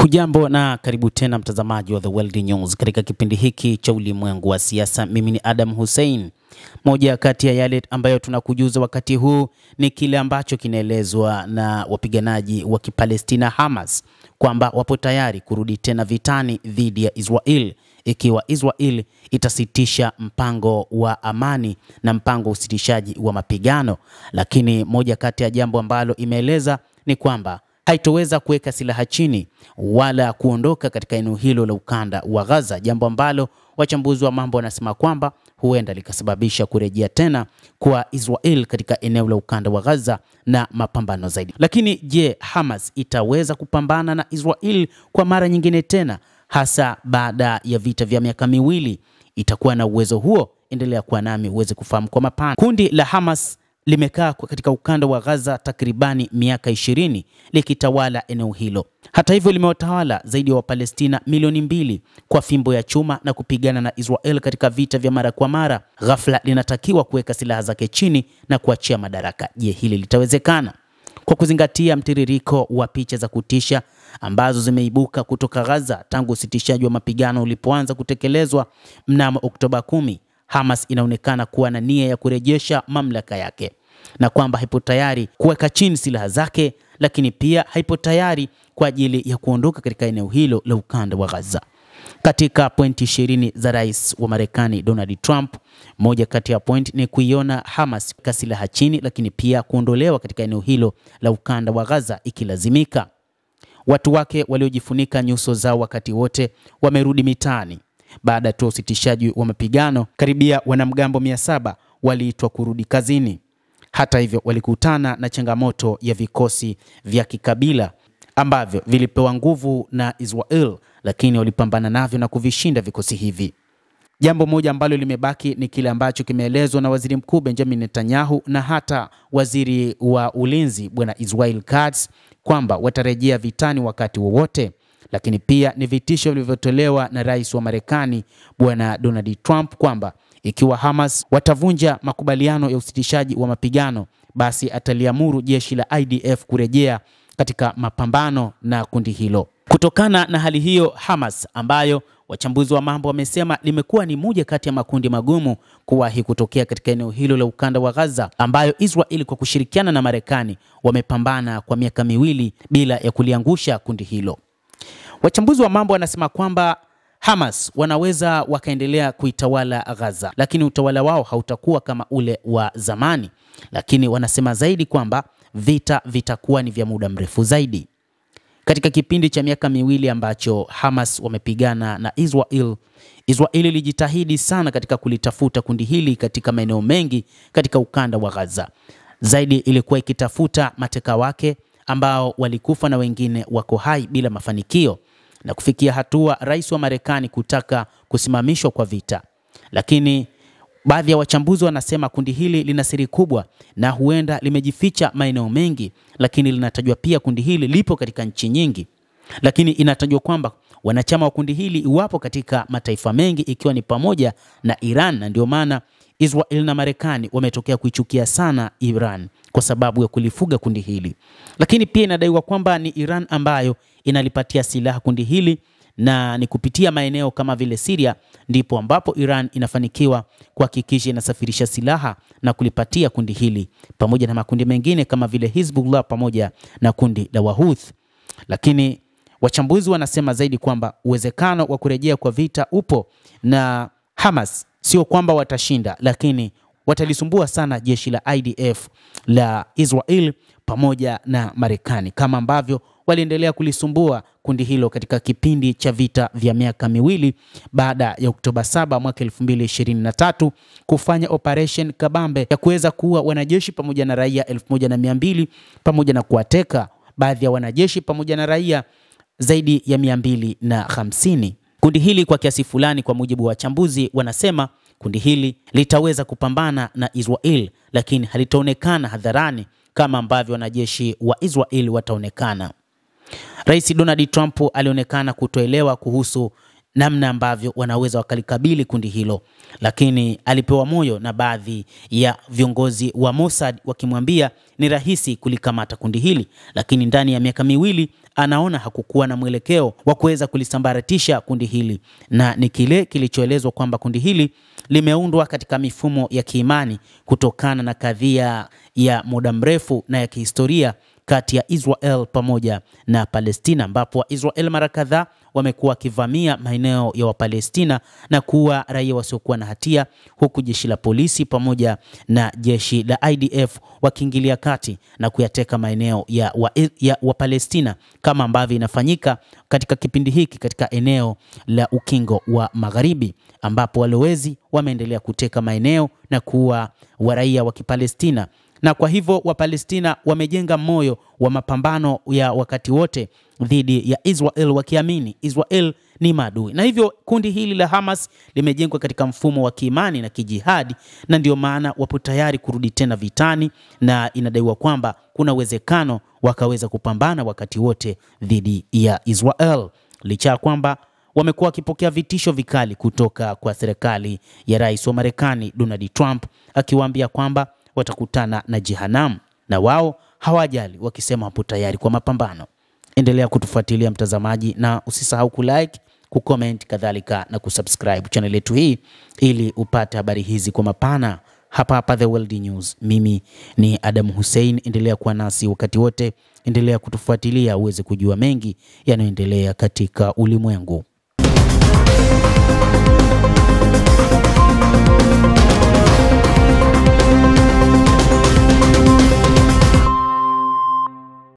Hujambo na karibu tena mtazamaji wa The World News katika kipindi hiki cha ulimwengu wa siasa. Mimi ni Adam Hussein. Moja kati ya yale ambayo tunakujuza wakati huu ni kile ambacho kinaelezwa na wapiganaji wa Kipalestina Hamas kwamba wapo tayari kurudi tena vitani dhidi ya Israel ikiwa Israel itasitisha mpango wa amani na mpango usitishaji wa mapigano. Lakini moja kati ya jambo ambalo imeeleza ni kwamba haitoweza kuweka silaha chini wala kuondoka katika eneo hilo la ukanda wa Gaza, jambo ambalo wachambuzi wa mambo wanasema kwamba huenda likasababisha kurejea tena kwa Israel katika eneo la ukanda wa Gaza na mapambano zaidi. Lakini je, Hamas itaweza kupambana na Israel kwa mara nyingine tena, hasa baada ya vita vya miaka miwili? Itakuwa na uwezo huo? Endelea kuwa nami uweze kufahamu kwa mapana. Kundi la Hamas limekaa katika ukanda wa Gaza takribani miaka 20 likitawala eneo hilo. Hata hivyo limewatawala zaidi ya Wapalestina milioni 2 kwa fimbo ya chuma na kupigana na Israel katika vita vya mara kwa mara. Ghafla linatakiwa kuweka silaha zake chini na kuachia madaraka. Je, hili litawezekana? Kwa kuzingatia mtiririko wa picha za kutisha ambazo zimeibuka kutoka Gaza tangu usitishaji wa mapigano ulipoanza kutekelezwa mnamo Oktoba 10, Hamas inaonekana kuwa na nia ya kurejesha mamlaka yake na kwamba haipo tayari kuweka chini silaha zake, lakini pia haipo tayari kwa ajili ya kuondoka katika eneo hilo la ukanda wa Gaza. Katika pointi 20 za rais wa Marekani Donald Trump, moja kati ya point ni kuiona Hamas kwa silaha chini, lakini pia kuondolewa katika eneo hilo la ukanda wa Gaza ikilazimika. Watu wake waliojifunika nyuso zao wakati wote wamerudi mitaani. Baada tu usitishaji wa mapigano, karibia wanamgambo 700 waliitwa kurudi kazini. Hata hivyo walikutana na changamoto ya vikosi vya kikabila ambavyo vilipewa nguvu na Israel, lakini walipambana navyo na kuvishinda vikosi hivi. Jambo moja ambalo limebaki ni kile ambacho kimeelezwa na Waziri Mkuu Benjamin Netanyahu na hata Waziri wa Ulinzi Bwana Israel Katz kwamba watarejea vitani wakati wowote. Lakini pia ni vitisho vilivyotolewa na rais wa Marekani Bwana Donald Trump kwamba ikiwa Hamas watavunja makubaliano ya usitishaji wa mapigano, basi ataliamuru jeshi la IDF kurejea katika mapambano na kundi hilo. Kutokana na hali hiyo, Hamas ambayo wachambuzi wa mambo wamesema limekuwa ni moja kati ya makundi magumu kuwahi kutokea katika eneo hilo la ukanda wa Gaza, ambayo Israel kwa kushirikiana na Marekani wamepambana kwa miaka miwili bila ya kuliangusha kundi hilo. Wachambuzi wa mambo wanasema kwamba Hamas wanaweza wakaendelea kuitawala Gaza, lakini utawala wao hautakuwa kama ule wa zamani. Lakini wanasema zaidi kwamba vita vitakuwa ni vya muda mrefu zaidi. Katika kipindi cha miaka miwili ambacho Hamas wamepigana na Israel ilijitahidi sana katika kulitafuta kundi hili katika maeneo mengi katika ukanda wa Gaza. Zaidi ilikuwa ikitafuta mateka wake ambao walikufa na wengine wako hai bila mafanikio, na kufikia hatua rais wa Marekani kutaka kusimamishwa kwa vita. Lakini baadhi ya wachambuzi wanasema kundi hili lina siri kubwa na huenda limejificha maeneo mengi, lakini linatajwa pia kundi hili lipo katika nchi nyingi. Lakini inatajwa kwamba wanachama wa kundi hili wapo katika mataifa mengi ikiwa ni pamoja na Iran, na ndio maana Israel na Marekani wametokea kuichukia sana Iran kwa sababu ya kulifuga kundi hili. Lakini pia inadaiwa kwamba ni Iran ambayo inalipatia silaha kundi hili, na ni kupitia maeneo kama vile Syria ndipo ambapo Iran inafanikiwa kuhakikisha inasafirisha silaha na kulipatia kundi hili pamoja na makundi mengine kama vile Hezbollah pamoja na kundi la Wahouthi. Lakini wachambuzi wanasema zaidi kwamba uwezekano wa kurejea kwa vita upo, na Hamas sio kwamba watashinda, lakini watalisumbua sana jeshi la IDF la Israel pamoja na Marekani, kama ambavyo waliendelea kulisumbua kundi hilo katika kipindi cha vita vya miaka miwili baada ya Oktoba 7 mwaka 2023 kufanya operation kabambe ya kuweza kuua wanajeshi pamoja na raia 1200 pamoja na kuwateka baadhi ya wanajeshi pamoja na raia zaidi ya 250. Kundi hili kwa kiasi fulani, kwa mujibu wa wachambuzi, wanasema kundi hili litaweza kupambana na Israel, lakini halitaonekana hadharani kama ambavyo wanajeshi wa Israel wataonekana. Rais Donald Trump alionekana kutoelewa kuhusu namna ambavyo wanaweza wakalikabili kundi hilo, lakini alipewa moyo na baadhi ya viongozi wa Mossad wakimwambia ni rahisi kulikamata kundi hili, lakini ndani ya miaka miwili anaona hakukuwa na mwelekeo wa kuweza kulisambaratisha kundi hili, na ni kile kilichoelezwa kwamba kundi hili limeundwa katika mifumo ya kiimani kutokana na kadhia ya muda mrefu na ya kihistoria kati ya Israel pamoja na Palestina, ambapo Waisrael mara kadhaa wamekuwa wakivamia maeneo ya Wapalestina na kuua raia wasiokuwa na hatia, huku jeshi la polisi pamoja na jeshi la IDF wakiingilia kati na kuyateka maeneo ya Wapalestina, kama ambavyo inafanyika katika kipindi hiki katika eneo la Ukingo wa Magharibi, ambapo walowezi wameendelea kuteka maeneo na kuua raia wa Kipalestina. Na kwa hivyo Wapalestina wamejenga moyo wa mapambano ya wakati wote dhidi ya Israel, wakiamini Israel ni maadui. Na hivyo kundi hili la Hamas limejengwa katika mfumo wa kiimani na kijihadi, na ndio maana wapo tayari kurudi tena vitani, na inadaiwa kwamba kuna uwezekano wakaweza kupambana wakati wote dhidi ya Israel, licha ya kwamba wamekuwa wakipokea vitisho vikali kutoka kwa serikali ya Rais wa Marekani Donald Trump, akiwaambia kwamba watakutana na jehanamu, na wao hawajali, wakisema wapo tayari kwa mapambano. Endelea kutufuatilia mtazamaji, na usisahau kulike, kucomment, kadhalika na kusubscribe channel yetu hii ili upate habari hizi kwa mapana hapa The World News. Mimi ni Adam Hussein, endelea kuwa nasi wakati wote, endelea kutufuatilia uweze kujua mengi yanayoendelea katika ulimwengu.